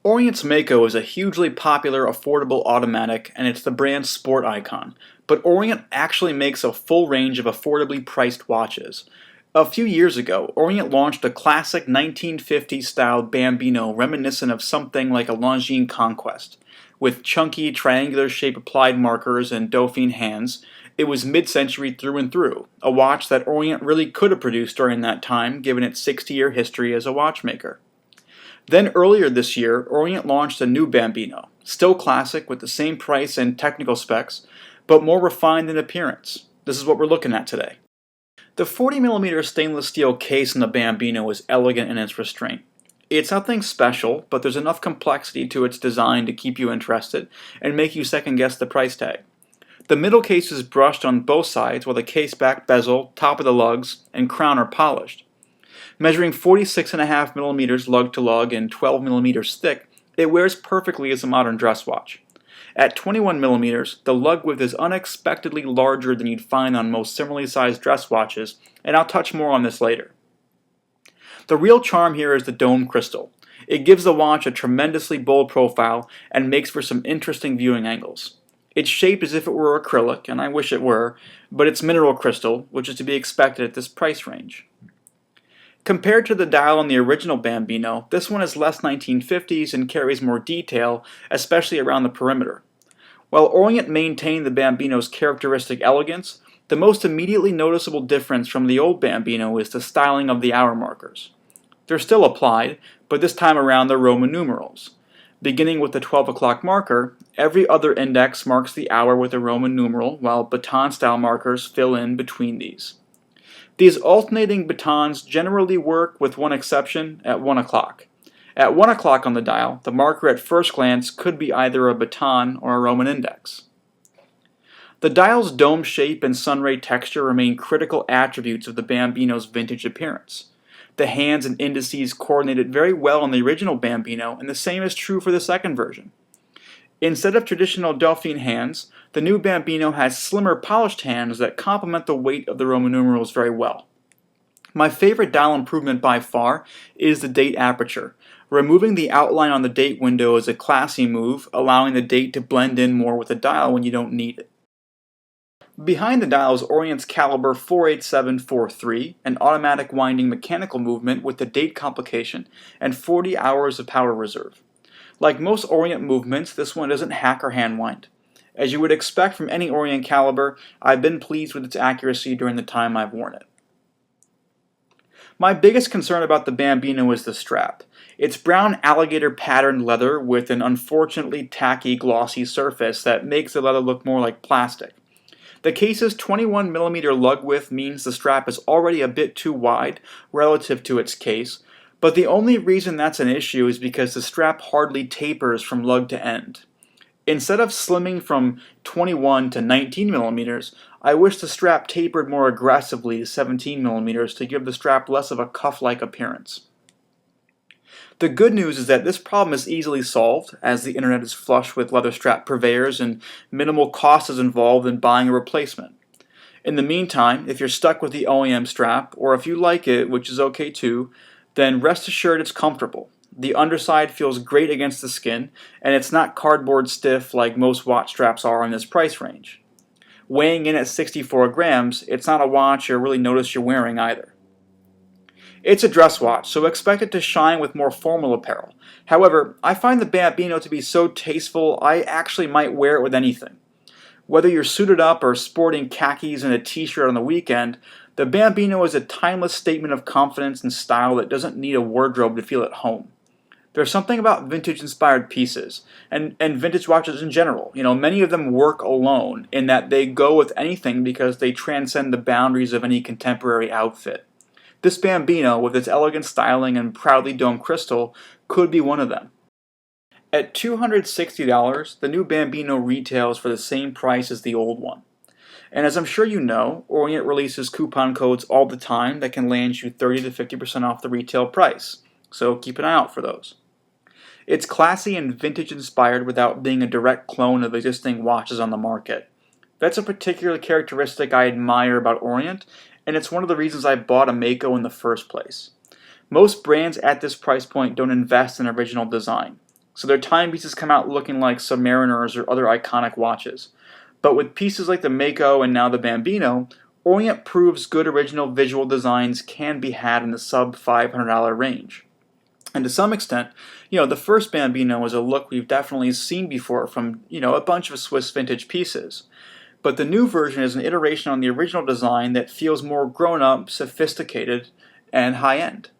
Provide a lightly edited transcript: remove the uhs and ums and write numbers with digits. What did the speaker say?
Orient's Mako is a hugely popular, affordable automatic, and it's the brand's sport icon. But Orient actually makes a full range of affordably priced watches. A few years ago, Orient launched a classic 1950s-style Bambino reminiscent of something like a Longines Conquest. With chunky, triangular-shaped applied markers and Dauphine hands, it was mid-century through and through, a watch that Orient really could have produced during that time given its 60-year history as a watchmaker. Then earlier this year, Orient launched a new Bambino, still classic with the same price and technical specs, but more refined in appearance. This is what we're looking at today. The 40mm stainless steel case in the Bambino is elegant in its restraint. It's nothing special, but there's enough complexity to its design to keep you interested and make you second guess the price tag. The middle case is brushed on both sides while the case back bezel, top of the lugs, and crown are polished. Measuring 46.5mm lug to lug and 12mm thick, it wears perfectly as a modern dress watch. At 21mm, the lug width is unexpectedly larger than you'd find on most similarly sized dress watches, and I'll touch more on this later. The real charm here is the dome crystal. It gives the watch a tremendously bold profile and makes for some interesting viewing angles. It's shaped as if it were acrylic, and I wish it were, but it's mineral crystal, which is to be expected at this price range. Compared to the dial on the original Bambino, this one is less 1950s and carries more detail, especially around the perimeter. While Orient maintained the Bambino's characteristic elegance, the most immediately noticeable difference from the old Bambino is the styling of the hour markers. They're still applied, but this time around they're Roman numerals. Beginning with the 12 o'clock marker, every other index marks the hour with a Roman numeral, while baton-style markers fill in between these. These alternating batons generally work, with one exception, at 1 o'clock. At 1 o'clock on the dial, the marker at first glance could be either a baton or a Roman index. The dial's dome shape and sunray texture remain critical attributes of the Bambino's vintage appearance. The hands and indices coordinated very well on the original Bambino, and the same is true for the second version. Instead of traditional Dauphine hands, the new Bambino has slimmer polished hands that complement the weight of the Roman numerals very well. My favorite dial improvement by far is the date aperture. Removing the outline on the date window is a classy move, allowing the date to blend in more with the dial when you don't need it. Behind the dial is Orient's caliber 48743, an automatic winding mechanical movement with the date complication and 40 hours of power reserve. Like most Orient movements, this one doesn't hack or hand wind. As you would expect from any Orient caliber, I've been pleased with its accuracy during the time I've worn it. My biggest concern about the Bambino is the strap. It's brown alligator patterned leather with an unfortunately tacky glossy surface that makes the leather look more like plastic. The case's 21mm lug width means the strap is already a bit too wide relative to its case, but the only reason that's an issue is because the strap hardly tapers from lug to end. Instead of slimming from 21 to 19mm, I wish the strap tapered more aggressively to 17mm to give the strap less of a cuff-like appearance. The good news is that this problem is easily solved, as the internet is flush with leather strap purveyors and minimal cost is involved in buying a replacement. In the meantime, if you're stuck with the OEM strap, or if you like it, which is okay too, then rest assured it's comfortable. The underside feels great against the skin, and it's not cardboard stiff like most watch straps are in this price range. Weighing in at 64 grams, it's not a watch you'll really notice you're wearing either. It's a dress watch, so expect it to shine with more formal apparel. However, I find the Bambino to be so tasteful I actually might wear it with anything. Whether you're suited up or sporting khakis and a t-shirt on the weekend, the Bambino is a timeless statement of confidence and style that doesn't need a wardrobe to feel at home. There's something about vintage-inspired pieces, and vintage watches in general. Many of them work alone in that they go with anything because they transcend the boundaries of any contemporary outfit. This Bambino, with its elegant styling and proudly domed crystal, could be one of them. At $260, the new Bambino retails for the same price as the old one. And as I'm sure you know, Orient releases coupon codes all the time that can land you 30 to 50% off the retail price, so keep an eye out for those. It's classy and vintage inspired without being a direct clone of existing watches on the market. That's a particular characteristic I admire about Orient, and it's one of the reasons I bought a Mako in the first place. Most brands at this price point don't invest in original design. so their timepieces come out looking like Submariners or other iconic watches. But with pieces like the Mako and now the Bambino, Orient proves good original visual designs can be had in the sub $500 range. And to some extent, the first Bambino is a look we've definitely seen before from, a bunch of Swiss vintage pieces. But the new version is an iteration on the original design that feels more grown up, sophisticated, and high end.